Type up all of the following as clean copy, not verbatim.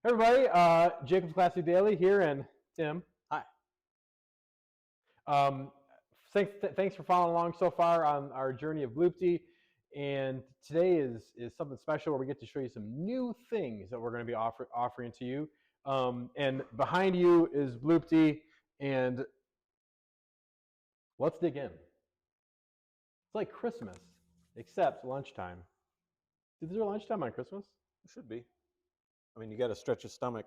Hey everybody, Jacob's Classic Daily here, and Tim. Hi. Thanks for following along so far on our journey of Bluepty. And today is something special where we get to show you some new things that we're going to be offering to you. And behind you is Bluepty, and let's dig in. It's like Christmas, except lunchtime. Is there lunchtime on Christmas? It should be. I mean, you got to stretch your stomach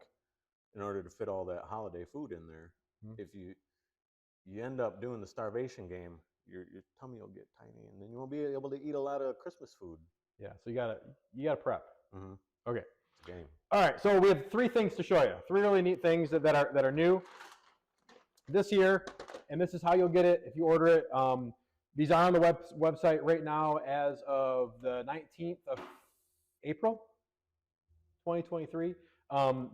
in order to fit all that holiday food in there. Mm-hmm. If you end up doing the starvation game, your tummy will get tiny, and then you won't be able to eat a lot of Christmas food. Yeah, so you gotta prep. Mm-hmm. Okay. It's a game. All right, so we have three things to show you. Three really neat things that are new this year, and this is how you'll get it if you order it. These are on the website right now as of the 19th of April, 2023.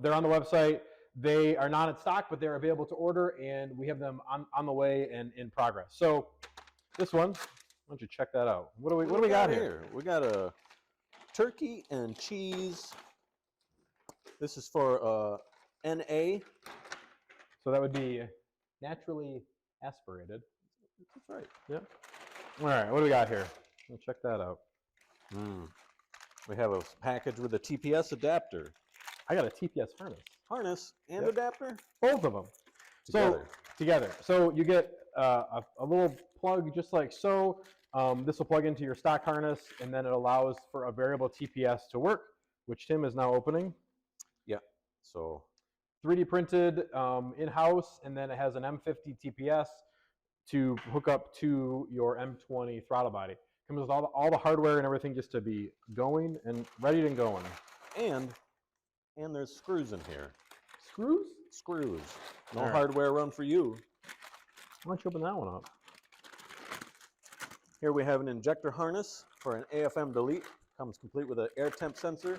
They're on the website. They are not in stock, but they're available to order, and we have them on the way and in progress. So this one, why don't you check that out? What do we got here? We got a turkey and cheese. This is for NA. So that would be naturally aspirated. That's right. Yep. All right, what do we got here? We'll check that out. We have a package with a TPS adapter. I got a TPS Harness and Yep. adapter? both of them. Together. So you get a little plug just like so. This will plug into your stock harness, and then it allows for a variable TPS to work, which Tim is now opening. Yeah. So 3D printed in-house, and then it has an M50 TPS to hook up to your M20 throttle body. Comes with all the hardware and everything just to be going and ready and going. And there's screws in here. Screws? Screws. No All right. hardware run for you. Why don't you open that one up? Here we have an injector harness for an AFM delete. Comes complete with an air temp sensor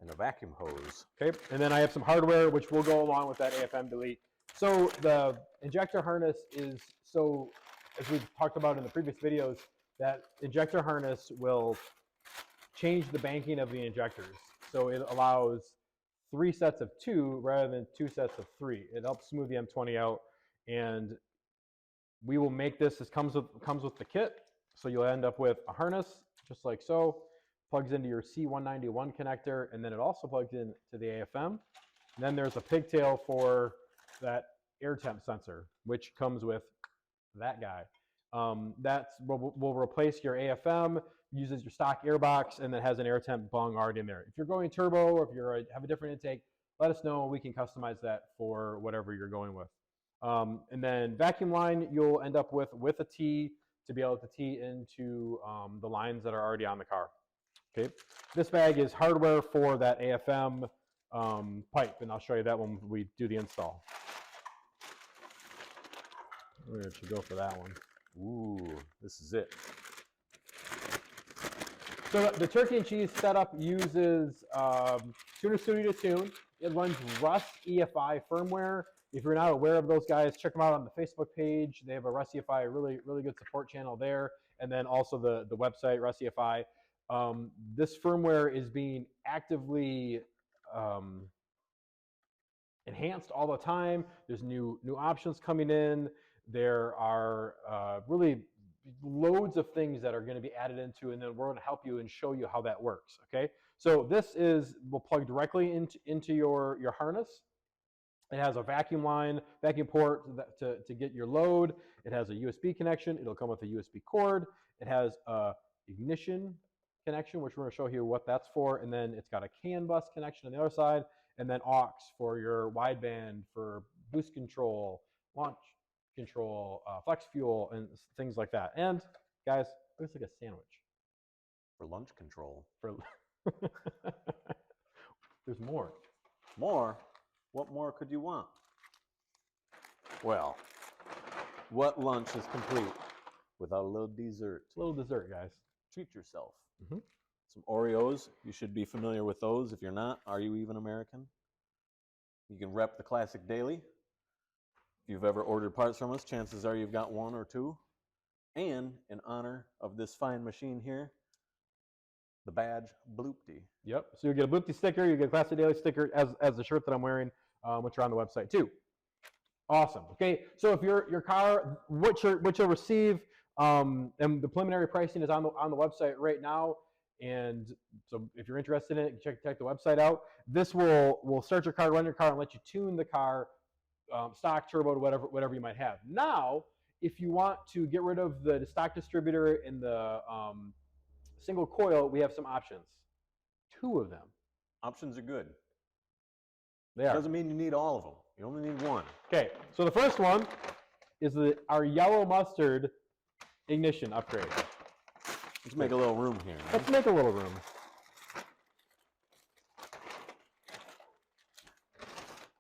and a vacuum hose. Okay, and then I have some hardware which will go along with that AFM delete. So the injector harness is, so as we've talked about in the previous videos, that injector harness will change the banking of the injectors. So it allows 3 sets of 2 rather than 2 sets of 3. It helps smooth the M20 out, and we will make this. This comes with the kit. So you'll end up with a harness just like so, plugs into your C191 connector, and then it also plugs into the AFM. And then there's a pigtail for that air temp sensor, which comes with that guy. Will replace your AFM, uses your stock airbox, and then has an air temp bung already in there. If you're going turbo, or if you have a different intake, let us know. We can customize that for whatever you're going with. And then vacuum line, you'll end up with a T to be able to tee into the lines that are already on the car. Okay, this bag is hardware for that AFM pipe, and I'll show you that when we do the install. Where should you go for that one? Ooh, this is it. So the turkey and cheese setup uses Tuner Studio to tune. It runs Rust EFI firmware. If you're not aware of those guys, check them out on the Facebook page. They have a Rust EFI, really good support channel there, and then also the website Rust EFI. This firmware is being actively enhanced all the time. There's new options coming in. There are really loads of things that are going to be added into, and then we're going to help you and show you how that works. Okay, so this will plug directly into your harness. It has a vacuum port to get your load. It has a USB connection. It'll come with a USB cord. It has a ignition connection, which we're going to show you what that's for, and then it's got a CAN bus connection on the other side, and then aux for your wideband, for boost control, launch control, flex fuel, and things like that. And guys, it looks like a sandwich. For lunch control. There's more. More? What more could you want? Well, what lunch is complete without a little dessert? A little dessert, guys. Treat yourself. Mm-hmm. Some Oreos. You should be familiar with those. If you're not, are you even American? You can rep the Classic Daily. If you've ever ordered parts from us, chances are you've got 1 or 2. And in honor of this fine machine here, the badge Bluepty. Yep. So you get a Bluepty sticker, you get a Classic Daily sticker as the shirt that I'm wearing, which are on the website too. Awesome. Okay. So if your car, what you'll receive, and the preliminary pricing is on the website right now. And so if you're interested in it, check the website out. This will start your car, run your car, and let you tune the car, stock, turbo, to whatever you might have. Now, if you want to get rid of the stock distributor and the single coil, we have some options. 2 of them. Options are good. They are. Doesn't mean you need all of them. You only need one. Okay, so the first one is our yellow mustard ignition upgrade. Let's make a little room here. Let's make a little room.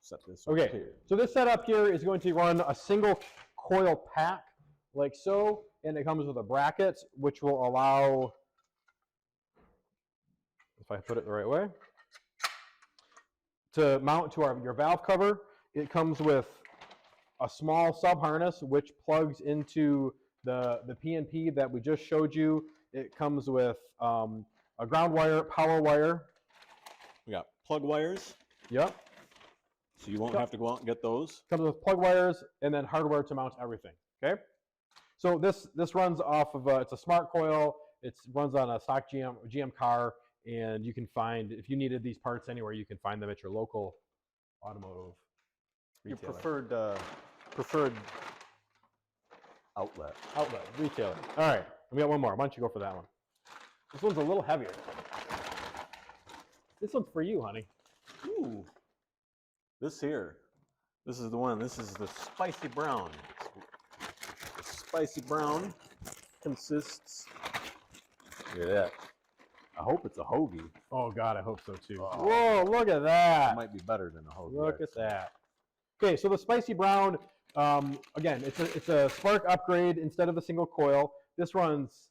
Set this Okay, here. so this setup here is going to run a single coil pack like so, and it comes with a bracket which will allow, if I put it the right way, to mount to your valve cover. It comes with a small sub harness which plugs into the PNP that we just showed you. It comes with a ground wire, power wire. We got plug wires, Yep. so you won't have to go out and get those. Comes with plug wires and then hardware to mount everything. Okay. So this runs off of it's a smart coil. It runs on a stock GM car, and you can find, if you needed these parts anywhere, you can find them at your local automotive retailer. Your preferred outlet. Retailer. All right, we got one more. Why don't you go for that one? This one's a little heavier. This one's for you, honey. Ooh. This here. This is the one. This is the spicy brown. The spicy brown consists. Look at that. I hope it's a hoagie. Oh God, I hope so too. Oh. Whoa, look at that. It might be better than a hoagie. Look at actually. that. Okay, so the spicy brown, again, it's a spark upgrade instead of the single coil. This runs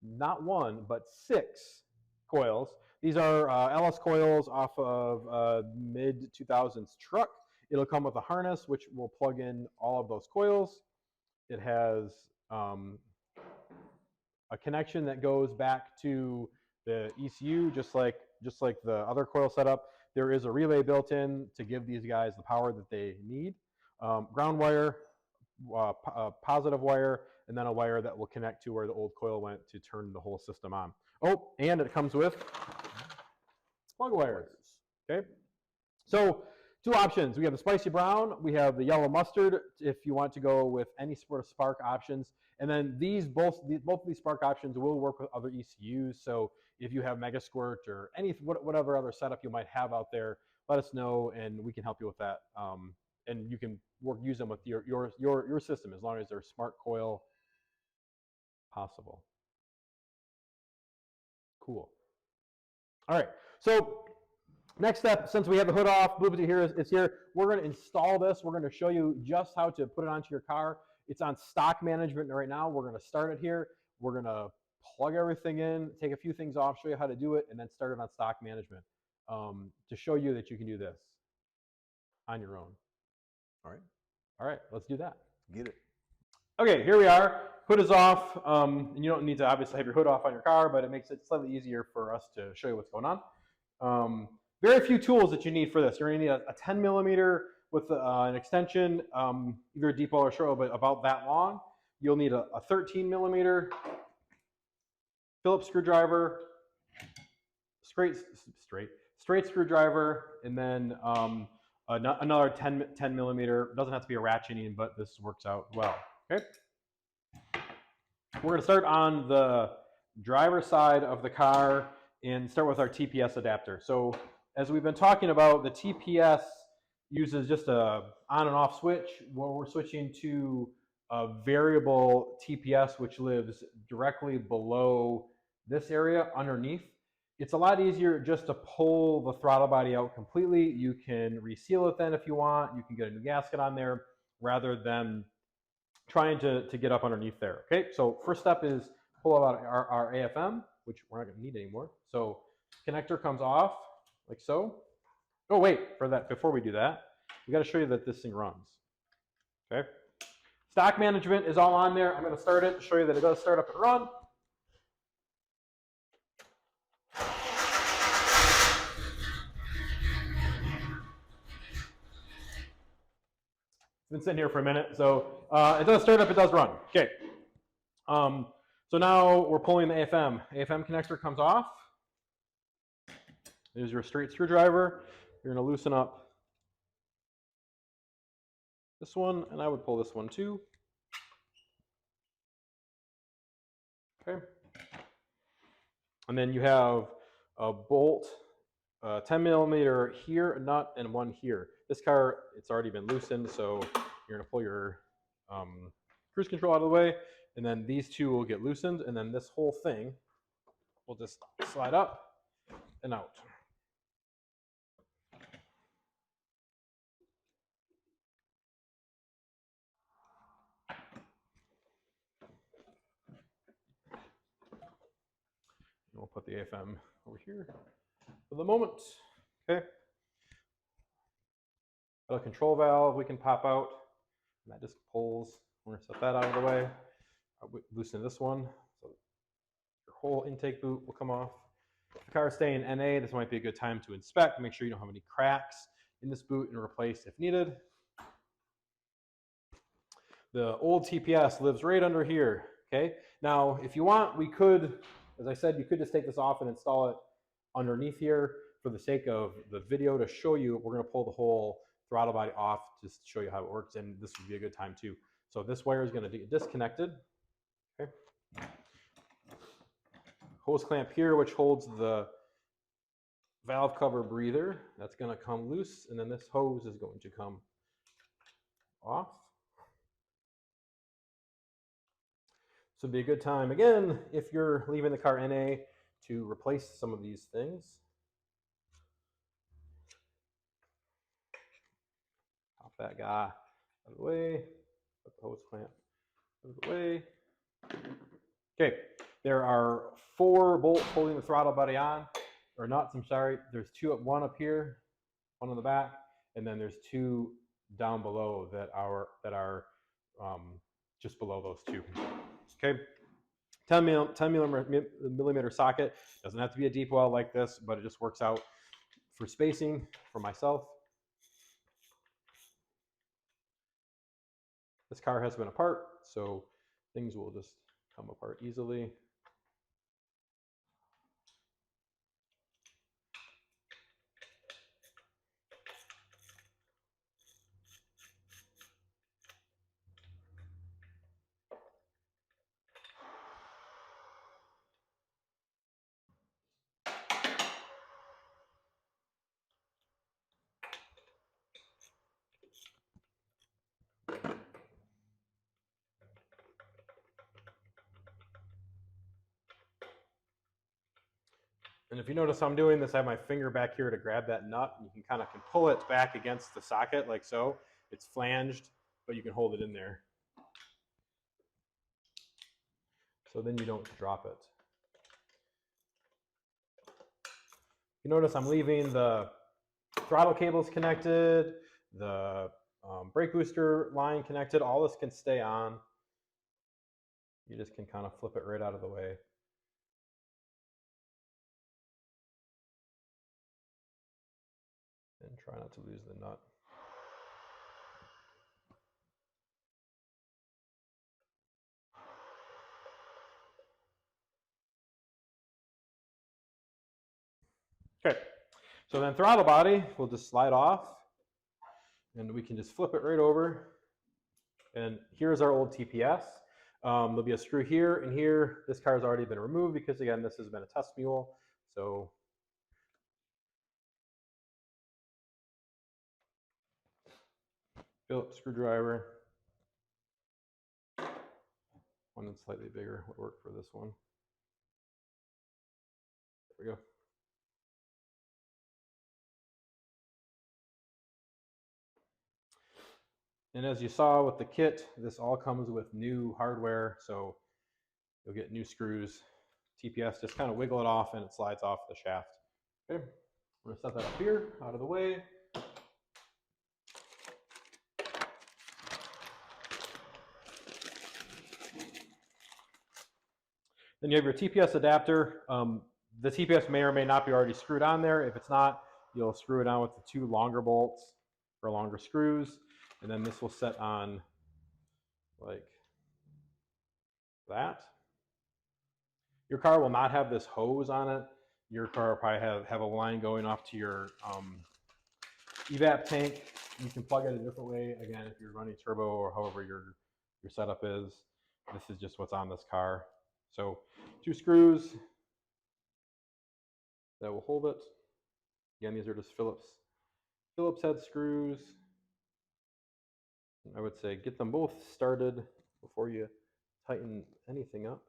not 1, but 6 coils. These are LS coils off of a mid-2000s truck. It'll come with a harness, which will plug in all of those coils. It has a connection that goes back to the ECU, just like the other coil setup. There is a relay built in to give these guys the power that they need. Ground wire, positive wire, and then a wire that will connect to where the old coil went to turn the whole system on. Oh, and it comes with plug wires. Okay, so 2 options. We have the spicy brown. We have the yellow mustard if you want to go with any sort of spark options. And then both of these spark options will work with other ECUs. So if you have Mega Squirt or whatever other setup you might have out there, let us know and we can help you with that. And you can use them with your system as long as they're smart coil possible. Cool. All right. So next step, since we have the hood off, Bluepty here is here. We're going to install this. We're going to show you just how to put it onto your car. It's on stock management right now. We're going to start it here. We're going to plug everything in, take a few things off, show you how to do it, and then start it on stock management to show you that you can do this on your own. All right, let's do that. Get it. Okay, here we are. Hood is off. And you don't need to obviously have your hood off on your car, but it makes it slightly easier for us to show you what's going on. Very few tools that you need for this. You're going to need a 10 millimeter with an extension, either a deep well or short well, but about that long. You'll need a 13 millimeter Phillips screwdriver, straight screwdriver, and then another 10 millimeter. Doesn't have to be a ratcheting, but this works out well. Okay. We're going to start on the driver's side of the car and start with our TPS adapter. So as we've been talking about, the TPS uses just a on and off switch. Well, we're switching to a variable TPS, which lives directly below this area underneath. It's a lot easier just to pull the throttle body out completely. You can reseal it then if you want. You can get a new gasket on there rather than trying to get up underneath there. Okay, so first step is pull out our AFM, which we're not going to need anymore. So connector comes off like so. Oh wait, for that, before we do that, we got to show you that this thing runs. Okay, stock management is all on there. I'm going to start it, show you that it does start up and run. been sitting here for a minute. So it does start up, it does run. Okay. So now we're pulling the AFM. AFM connector comes off. There's your straight screwdriver. You're going to loosen up this one, and I would pull this one too. Okay. And then you have a bolt, 10 millimeter here, a nut, and one here. This car, it's already been loosened, so you're going to pull your cruise control out of the way, and then these two will get loosened, and then this whole thing will just slide up and out. And we'll put the AFM over here for the moment. Okay. A control valve we can pop out, and that just pulls. We're going to set that out of the way. Loosen this one, so your whole intake boot will come off. If the car is staying NA, this might be a good time to inspect, make sure you don't have any cracks in this boot, and replace if needed. The old TPS lives right under here. Okay. Now, if you want, we could, as I said, you could just take this off and install it underneath here. For the sake of the video to show you, we're going to pull the whole throttle body off just to show you how it works, and this would be a good time too. So this wire is going to get disconnected. Okay. Hose clamp here, which holds the valve cover breather, that's going to come loose, and then this hose is going to come off. So it'd be a good time, again, if you're leaving the car NA, to replace some of these things. Pop that guy out of the way, put the hose clamp out of the way. Okay, there are 4 bolts holding the throttle body on, or nuts, I'm sorry. There's one up here, one on the back, and then there's 2 down below that are just below those 2. Okay, 10 millimeter socket. Doesn't have to be a deep well like this, but it just works out for spacing for myself. This car has been apart, so things will just come apart easily. And if you notice I'm doing this, I have my finger back here to grab that nut. And you can pull it back against the socket like so. It's flanged, but you can hold it in there. So then you don't drop it. You notice I'm leaving the throttle cables connected, the brake booster line connected. All this can stay on. You just can flip it right out of the way. And try not to lose the nut. Okay, so then throttle body will just slide off, and we can just flip it right over. And here's our old TPS. There'll be a screw here and here. This car has already been removed because, again, this has been a test mule. So Phillips screwdriver. One that's slightly bigger would work for this one. There we go. And as you saw with the kit, this all comes with new hardware, so you'll get new screws. TPS, just wiggle it off and it slides off the shaft. Okay, we're gonna set that up here, out of the way. Then you have your TPS adapter. The TPS may or may not be already screwed on there. If it's not, you'll screw it on with the 2 longer bolts. for longer screws. And then this will set on like that. Your car will not have this hose on it. Your car will probably have a line going off to your evap tank. You can plug it a different way. Again, if you're running turbo or however your setup is, this is just what's on this car. So 2 screws that will hold it. Again, these are just Phillips head screws. I would say get them both started before you tighten anything up.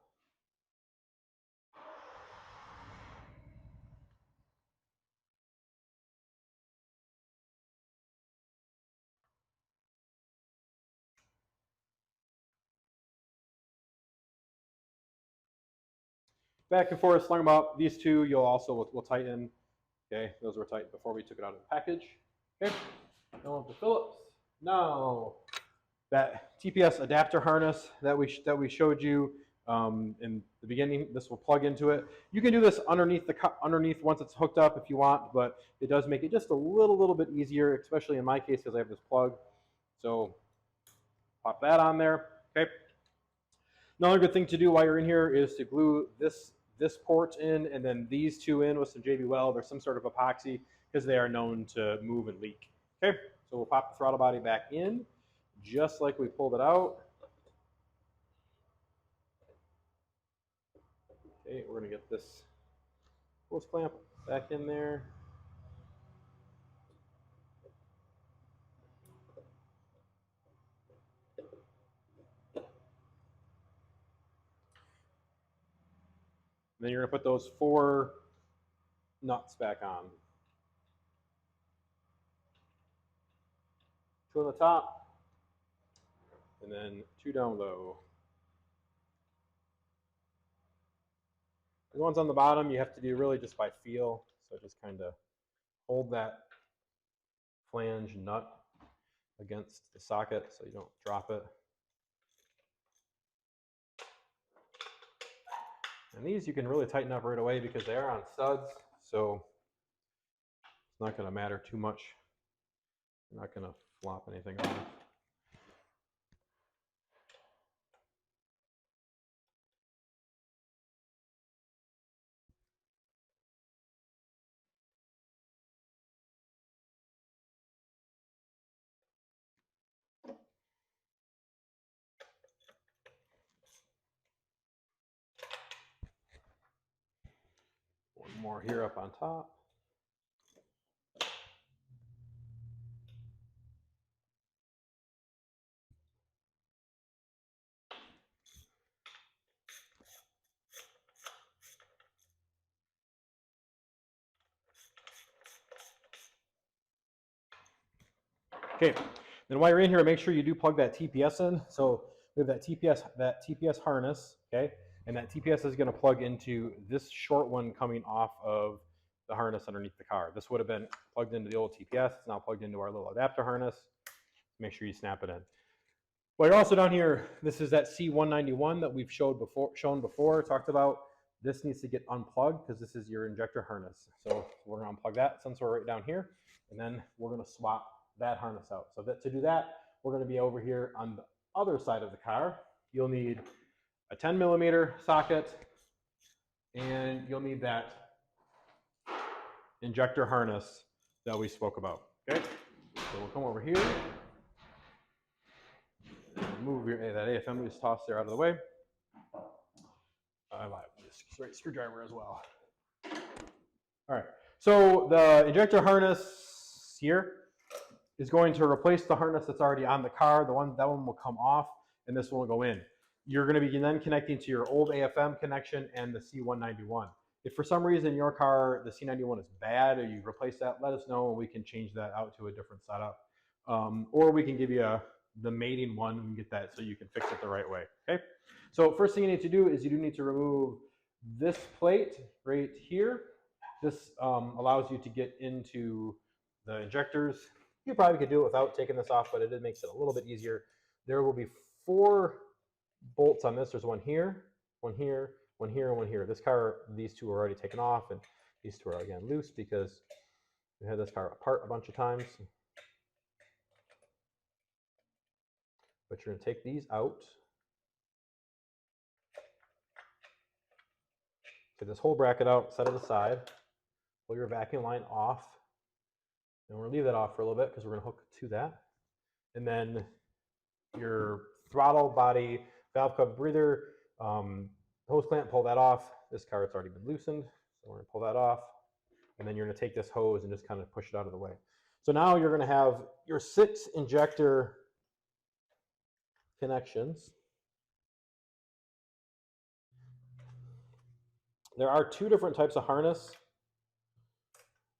Back and forth, slung them up. These two you'll also will tighten. Okay, those were tight before we took it out of the package. Okay, now the Phillips. Now that TPS adapter harness that we showed you in the beginning, this will plug into it. You can do this underneath once it's hooked up if you want, but it does make it just a little bit easier, especially in my case because I have this plug. So pop that on there. Okay. Another good thing to do while you're in here is to glue this port in and then these two in with some JB Weld or some sort of epoxy because they are known to move and leak. Okay, so we'll pop the throttle body back in just like we pulled it out. Okay, we're going to get this hose clamp back in there. Then you're going to put those 4 nuts back on. 2 on the top, and then 2 down low. The ones on the bottom you have to do really just by feel, so just kind of hold that flange nut against the socket so you don't drop it. And these you can really tighten up right away because they are on studs, so it's not going to matter too much. You're not going to flop anything off. One more here up on top. Okay, then while you're in here, make sure you do plug that TPS in. So we have that TPS harness, okay, and that TPS is going to plug into this short one coming off of the harness underneath the car. This would have been plugged into the old TPS. It's now plugged into our little adapter harness. Make sure you snap it in. Well, you're also down here. This is that C191 that we've shown before, talked about. This needs to get unplugged because this is your injector harness. So we're going to unplug that sensor right down here, and then we're going to swap that harness out. So to do that, we're going to be over here on the other side of the car. You'll need a 10mm socket, and you'll need that injector harness that we spoke about. Okay, so we'll come over here. Move that AFM loose toss there out of the way. I lied with this straight screwdriver as well. All right, so the injector harness here is going to replace the harness that's already on the car. That one will come off, and this one will go in. You're going to be then connecting to your old AFM connection and the C191. If for some reason your car, the C91 is bad, or you replace that, let us know and we can change that out to a different setup. Or we can give you the mating one and get that so you can fix it the right way. Okay. So first thing you need to do is you do need to remove this plate right here. This allows you to get into the injectors. You probably could do it without taking this off, but it makes it a little bit easier. There will be 4 bolts on this. There's one here, one here, one here, and one here. This car, these 2 are already taken off, and these 2 are again loose because we had this car apart a bunch of times. but you're gonna take these out. Take this whole bracket out, set it aside, pull your vacuum line off, and we're gonna leave that off for a little bit because we're gonna hook to that. And then your throttle, body, valve cover, breather, hose clamp, pull that off. This card's already been loosened, so we're gonna pull that off. And then you're gonna take this hose and just kind of push it out of the way. So now you're gonna have your 6 injector connections. There are 2 different types of harness.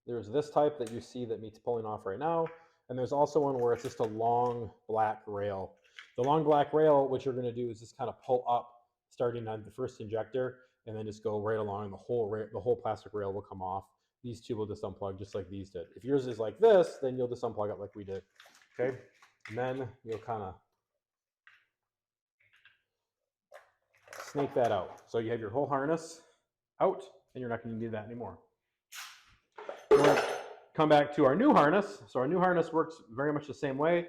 There's this type that you see that meets pulling off right now, and there's also one where it's just a long black rail. The long black rail, what you're going to do is just kind of pull up, starting on the first injector, and then just go right along. The whole plastic rail will come off. These 2 will just unplug just like these did. If yours is like this, then you'll just unplug it like we did. Okay, and then you'll kind of snake that out. So you have your whole harness out, and you're not going to need that anymore. We're going to come back to our new harness. So our new harness works very much the same way.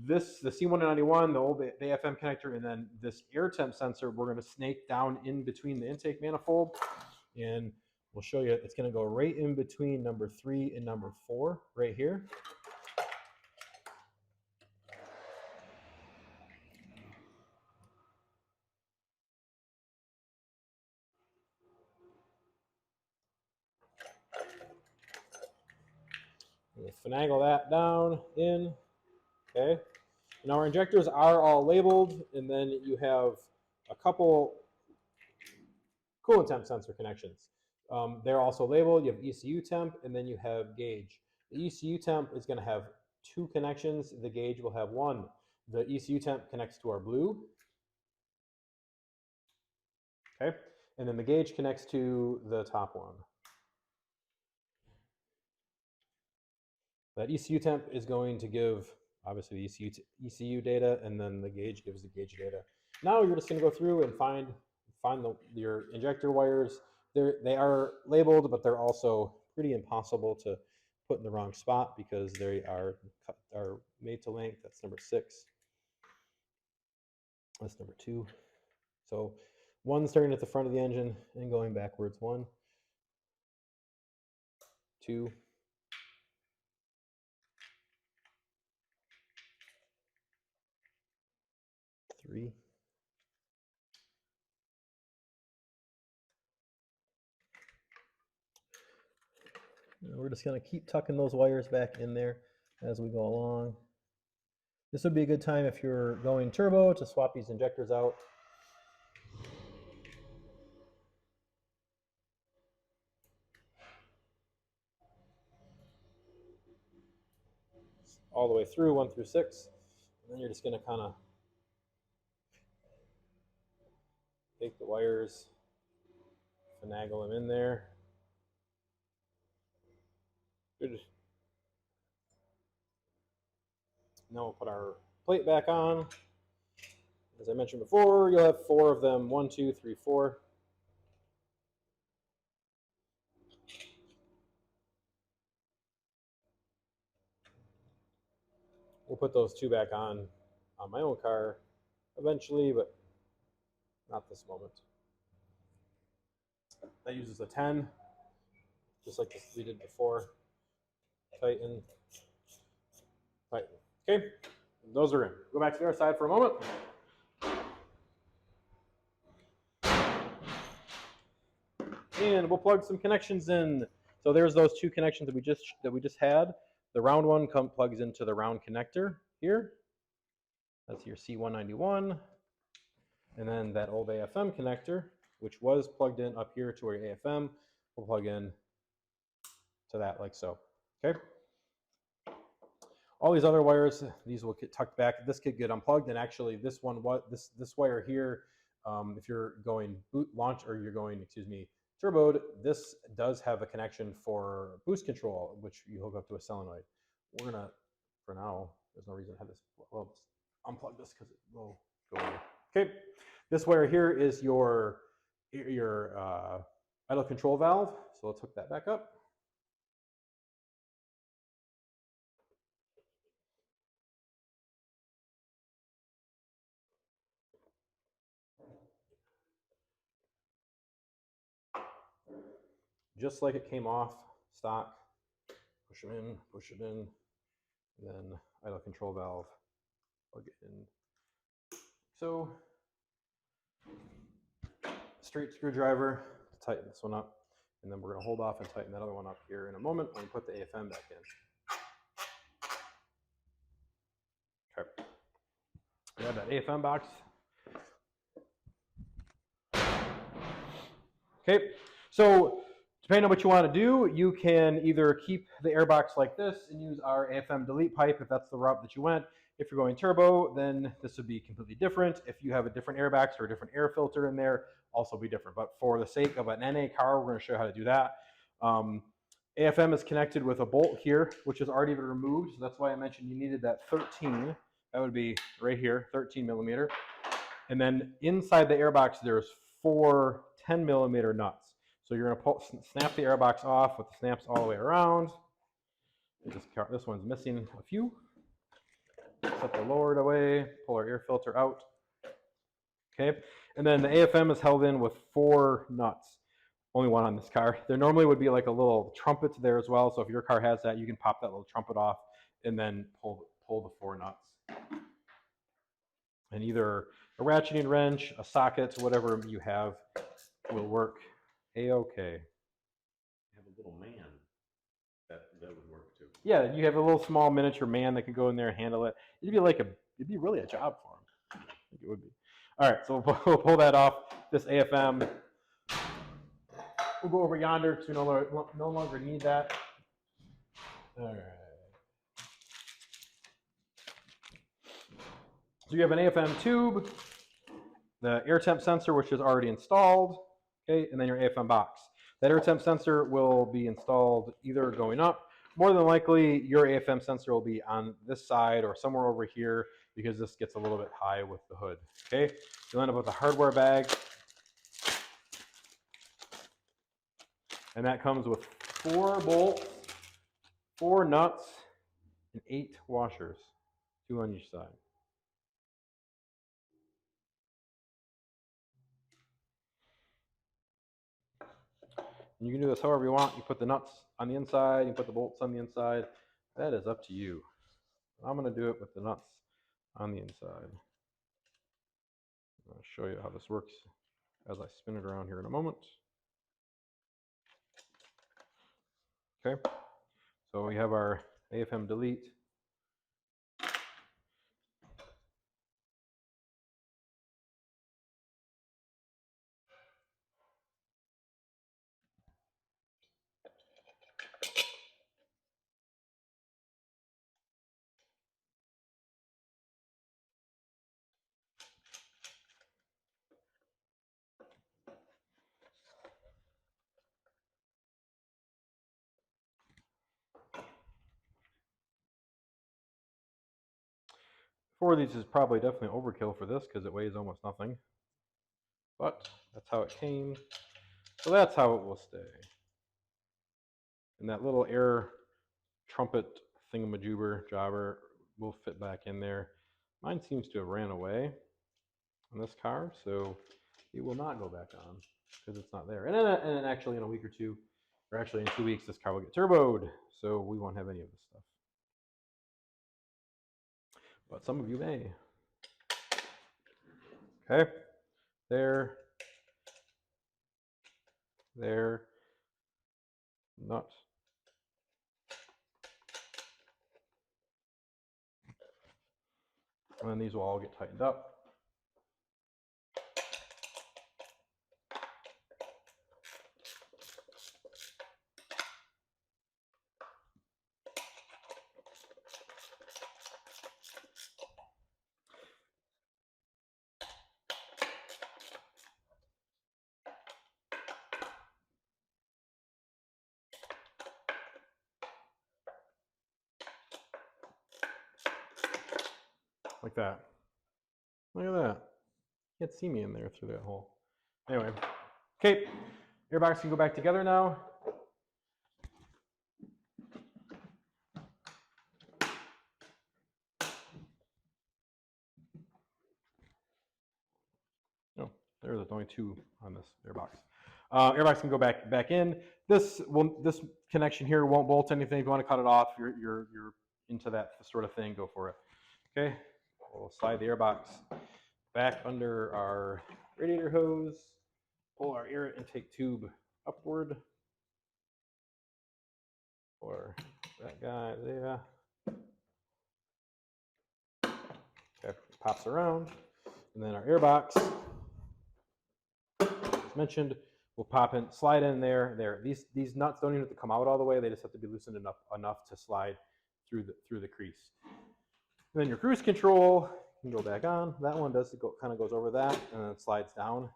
The C191, the old AFM connector, and then this air temp sensor, we're going to snake down in between the intake manifold, and we'll show you. It's going to go right in between number 3 and number 4, right here. We'll finagle that down in. Okay. Now our injectors are all labeled, and then you have a couple coolant temp sensor connections. They're also labeled. You have ECU temp, and then you have gauge. The ECU temp is going to have 2 connections. The gauge will have 1. The ECU temp connects to our blue. Okay, and then the gauge connects to the top one. That ECU temp is going to give, obviously, the ECU data, and then the gauge gives the gauge data. Now you're just going to go through and find your injector wires. They are labeled, but they're also pretty impossible to put in the wrong spot because they are made to length. That's number 6. That's number 2. So 1 starting at the front of the engine and going backwards. 1, 2, 3. And we're just going to keep tucking those wires back in there as we go along. This would be a good time if you're going turbo to swap these injectors out. All the way through 1 through 6. And then you're just going to kind of take the wires, finagle them in there. Good. Now we'll put our plate back on. As I mentioned before, you'll have 4 of them. 1, 2, 3, 4. We'll put those 2 back on my own car eventually, but not this moment. That uses a 10, just like we did before. Tighten, tighten. Okay, those are in. Go back to the other side for a moment. And we'll plug some connections in. So there's those 2 connections that we just had. The round one plugs into the round connector here. That's your C191. And then that old AFM connector, which was plugged in up here to our AFM, will plug in to that like so. Okay. All these other wires, these will get tucked back. This could get unplugged, and actually this one, this wire here, if you're going turboed, this does have a connection for boost control, which you hook up to a solenoid. We're gonna, for now, there's no reason to have this. Well, let's unplug this because it will go away. Okay, this wire here is your idle control valve. So let's hook that back up. just like it came off stock. Push them in, push it in, and then idle control valve, plug it in. So, straight screwdriver to tighten this one up, and then we're going to hold off and tighten that other one up here in a moment when we put the AFM back in. Okay. Grab that AFM box. Okay, so depending on what you want to do, you can either keep the airbox like this and use our AFM delete pipe if that's the route that you went. If you're going turbo, then this would be completely different. If you have a different airbox or a different air filter in there, also be different. But for the sake of an NA car, we're going to show you how to do that. AFM is connected with a bolt here, which has already been removed. So that's why I mentioned you needed that 13. That would be right here, 13 millimeter. And then inside the airbox, there's 4 10-millimeter nuts. So you're going to snap the airbox off with the snaps all the way around. This one's missing a few. Set the lower away, pull our air filter out. Okay, and then the AFM is held in with 4 nuts. Only one on this car. There normally would be like a little trumpet there as well. So if your car has that, you can pop that little trumpet off and then pull the 4 nuts. And either a ratcheting wrench, a socket, whatever you have will work a-okay. Have a little man that would work too. Yeah, you have a little small miniature man that could go in there and handle it. It'd be really a job for him. I think it would be. All right, so we'll pull that off. This AFM. We'll go over yonder because we no longer need that. All right. So you have an AFM tube, the air temp sensor, which is already installed, okay, and then your AFM box. That air temp sensor will be installed either going up. More than likely, your AFM sensor will be on this side or somewhere over here because this gets a little bit high with the hood, okay? You'll end up with a hardware bag. And that comes with 4 bolts, 4 nuts, and 8 washers, 2 on each side. And you can do this however you want. You put the nuts on the inside, you put the bolts on the inside. That is up to you. I'm going to do it with the nuts on the inside. I'll show you how this works as I spin it around here in a moment. Okay, so we have our AFM delete. Four of these is probably definitely overkill for this because it weighs almost nothing. But that's how it came. So that's how it will stay. And that little air trumpet jobber will fit back in there. Mine seems to have ran away on this car, so it will not go back on because it's not there. And then actually in a week or two, or actually in 2 weeks, this car will get turboed, so we won't have any of this stuff. But some of you may. Okay, there, nut. And then these will all get tightened up. Like that. Look at that. You can't see me in there through that hole. Anyway, okay, airbox can go back together now. Oh, there's only 2 on this airbox. Airbox can go back in. This connection here won't bolt anything. If you want to cut it off, you're into that sort of thing. Go for it. Okay, we'll slide the airbox back under our radiator hose. Pull our air intake tube upward, or that guy there. Okay, pops around, and then our airbox, as mentioned, will pop in, slide in there. These nuts don't even have to come out all the way; they just have to be loosened enough to slide through the crease. And then your cruise control can go back on. That one kind of goes over that, and then it slides down.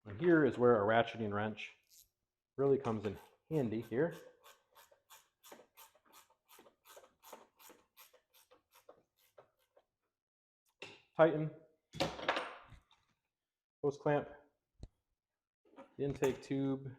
And here is where a ratcheting wrench really comes in handy here. Tighten, hose clamp, the intake tube.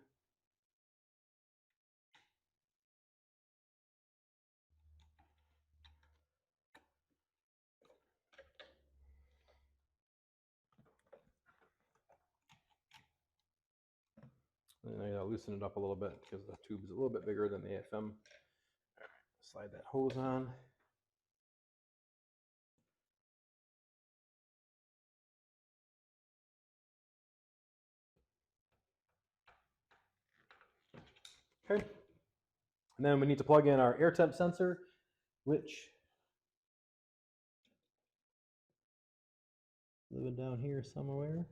And I gotta loosen it up a little bit because the tube is a little bit bigger than the AFM. All right, slide that hose on. Okay. And then we need to plug in our air temp sensor, which is living down here somewhere.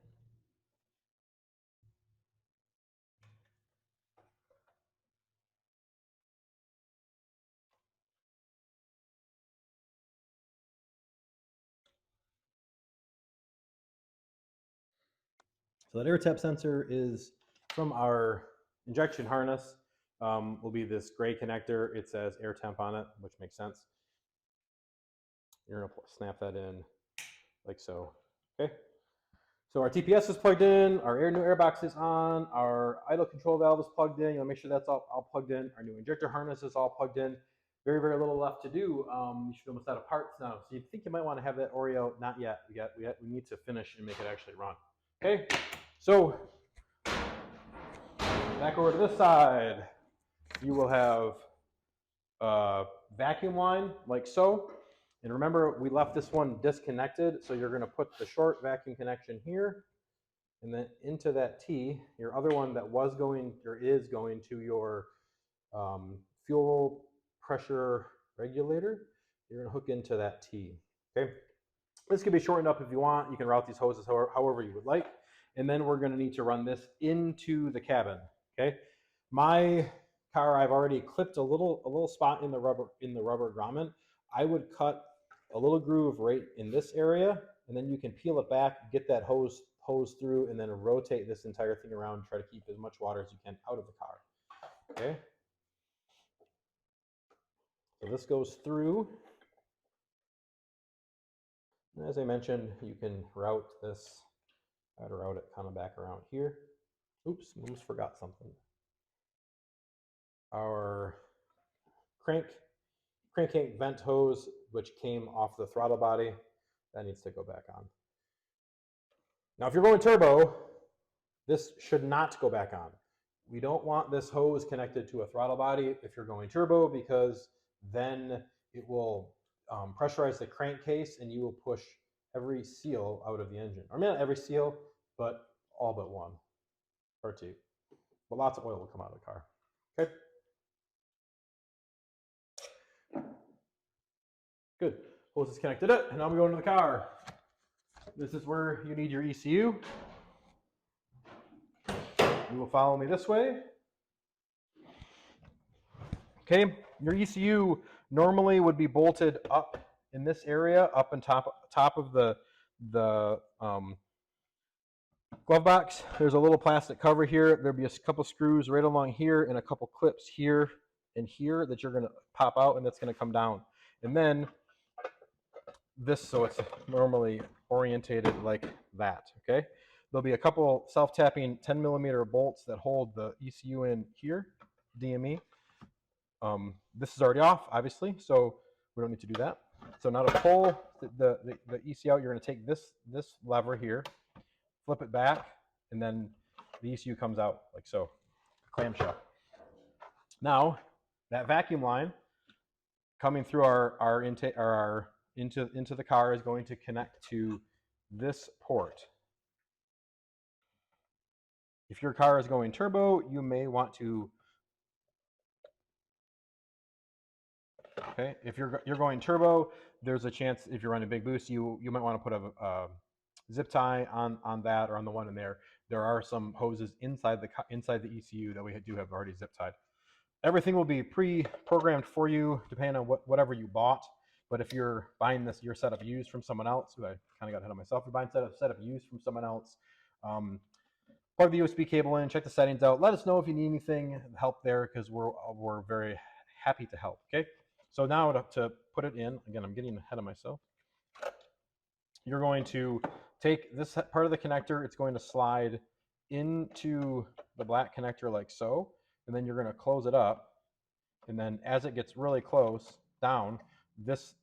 So that air temp sensor is from our injection harness. Will be this gray connector. It says air temp on it, which makes sense. You're gonna snap that in like so. Okay. So our TPS is plugged in, our new airbox is on, our idle control valve is plugged in. Make sure that's all plugged in. Our new injector harness is all plugged in. Very, very little left to do. You should be almost out of parts now. So you think you might want to have that Oreo? Not yet. We need to finish and make it actually run. Okay. So back over to this side, you will have a vacuum line like so. And remember, we left this one disconnected, so you're going to put the short vacuum connection here, and then into that T, your other one that was going or is going to your fuel pressure regulator, you're going to hook into that T. Okay, this can be shortened up if you want. You can route these hoses however you would like, and then we're going to need to run this into the cabin. Okay, my car, I've already clipped a little spot in the rubber grommet. I would cut a little groove right in this area, and then you can peel it back, get that hose through, and then rotate this entire thing around, try to keep as much water as you can out of the car. Okay. So this goes through. And as I mentioned, you can route this. Try to route it kind of back around here. Oops, almost forgot something. Our crank vent hose, which came off the throttle body, that needs to go back on. Now, if you're going turbo, this should not go back on. We don't want this hose connected to a throttle body if you're going turbo, because then it will pressurize the crankcase and you will push every seal out of the engine. Or not every seal, but all but one or two. But lots of oil will come out of the car. Okay. Good. Hose is connected up, and now we go into the car. This is where you need your ECU. You will follow me this way. Okay, your ECU normally would be bolted up in this area, up on top of the glove box. There's a little plastic cover here. There'll be a couple screws right along here and a couple clips here and here that you're going to pop out, and that's going to come down. And then this, so it's normally orientated like that. Okay, there'll be a couple self-tapping 10mm bolts that hold the ECU in here, DME. This is already off, obviously, so we don't need to do that. So now to pull the ECU out, you're going to take this lever here, flip it back, and then the ECU comes out like so, clamshell. Now, that vacuum line coming through our intake, or our into the car is going to connect to this port. If your car is going turbo, you may want to, okay, if you're going turbo, there's a chance if you're running big boost, you might want to put a zip tie on that, or on the one in there. There are some hoses inside the ECU that we do have already zip tied. Everything will be pre-programmed for you depending on whatever you bought. But if you're buying your setup used from someone else, I kind of got ahead of myself. If you're buying setup used from someone else, plug the USB cable in, check the settings out. Let us know if you need anything help there, because we're very happy to help. Okay. So now to put it in, again, I'm getting ahead of myself. You're going to take this part of the connector. It's going to slide into the black connector like so, and then you're going to close it up. And then as it gets really close down, this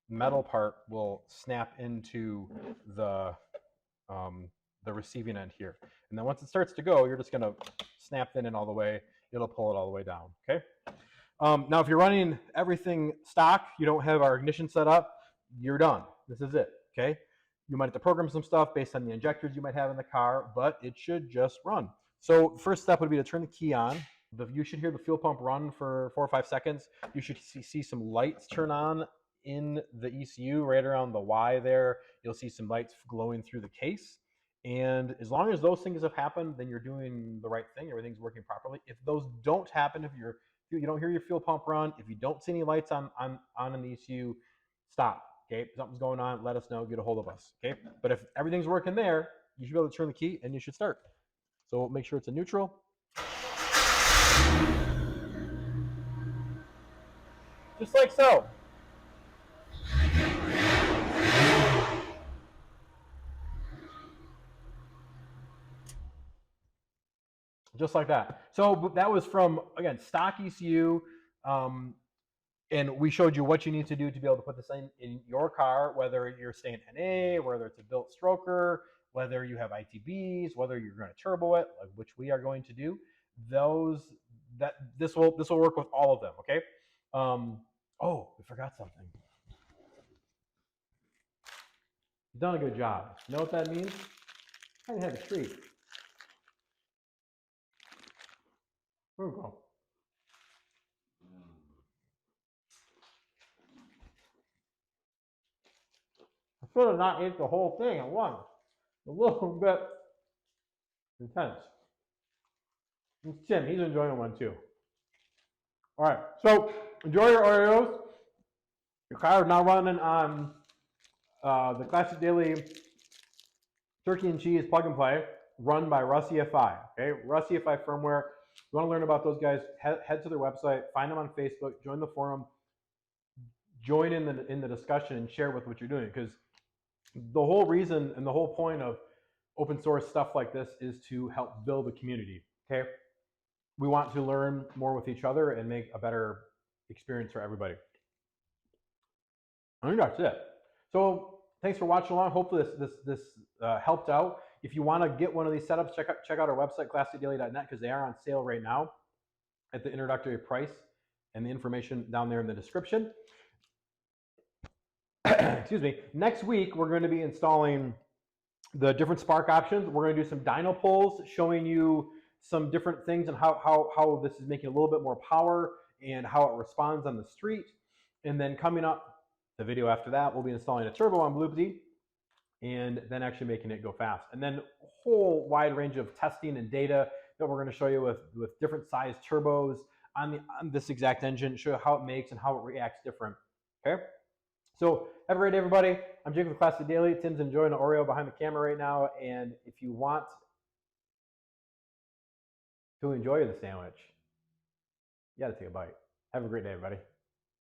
metal part will snap into the receiving end here. And then once it starts to go, you're just going to snap that in all the way. It'll pull it all the way down. Okay. Now, if you're running everything stock, you don't have our ignition set up, you're done. This is it. Okay. You might have to program some stuff based on the injectors you might have in the car, but it should just run. So the first step would be to turn the key on. You should hear the fuel pump run for 4 or 5 seconds. You should see some lights turn on in the ECU right around the Y there. You'll see some lights glowing through the case. And as long as those things have happened, then you're doing the right thing. Everything's working properly. If those don't happen, if you don't hear your fuel pump run, if you don't see any lights on in the ECU, stop. Okay, if something's going on, let us know, get a hold of us. Okay, but if everything's working there, you should be able to turn the key and you should start. So make sure it's in neutral. Just like so. Just like that. So that was from, again, stock ECU. And we showed you what you need to do to be able to put this in your car, whether you're staying NA, whether it's a built stroker, whether you have ITBs, whether you're going to turbo it, like which we are going to do. This will work with all of them. Okay. Oh, we forgot something. You've done a good job. You know what that means? I had a treat. Here we go. I should have not ate the whole thing at once. A little bit intense. It's Tim. He's enjoying one too. All right. So enjoy your Oreos. Your car is now running on the Classic Daily Turkey and Cheese Plug and Play, run by Rusefi. Okay, Rusefi firmware. If you want to learn about those guys, head to their website, find them on Facebook, join the forum, join in the discussion, and share with what you're doing. Because the whole reason and the whole point of open source stuff like this is to help build a community. Okay, we want to learn more with each other and make a better experience for everybody. I think that's it. So thanks for watching along. Hopefully this helped out. If you want to get one of these setups, check out our website, classicdaily.net, because they are on sale right now at the introductory price, and the information down there in the description. Excuse me. Next week, we're going to be installing the different spark options. We're going to do some dyno pulls, showing you some different things and how this is making a little bit more power and how it responds on the street. And then coming up, the video after that, we'll be installing a turbo on Bluepty and then actually making it go fast. And then a whole wide range of testing and data that we're going to show you with different size turbos on this exact engine, show you how it makes and how it reacts different. Okay? So have a great day, everybody. I'm Jake with Classic Daily. Tim's enjoying an Oreo behind the camera right now. And if you want to enjoy the sandwich, you got to take a bite. Have a great day, everybody.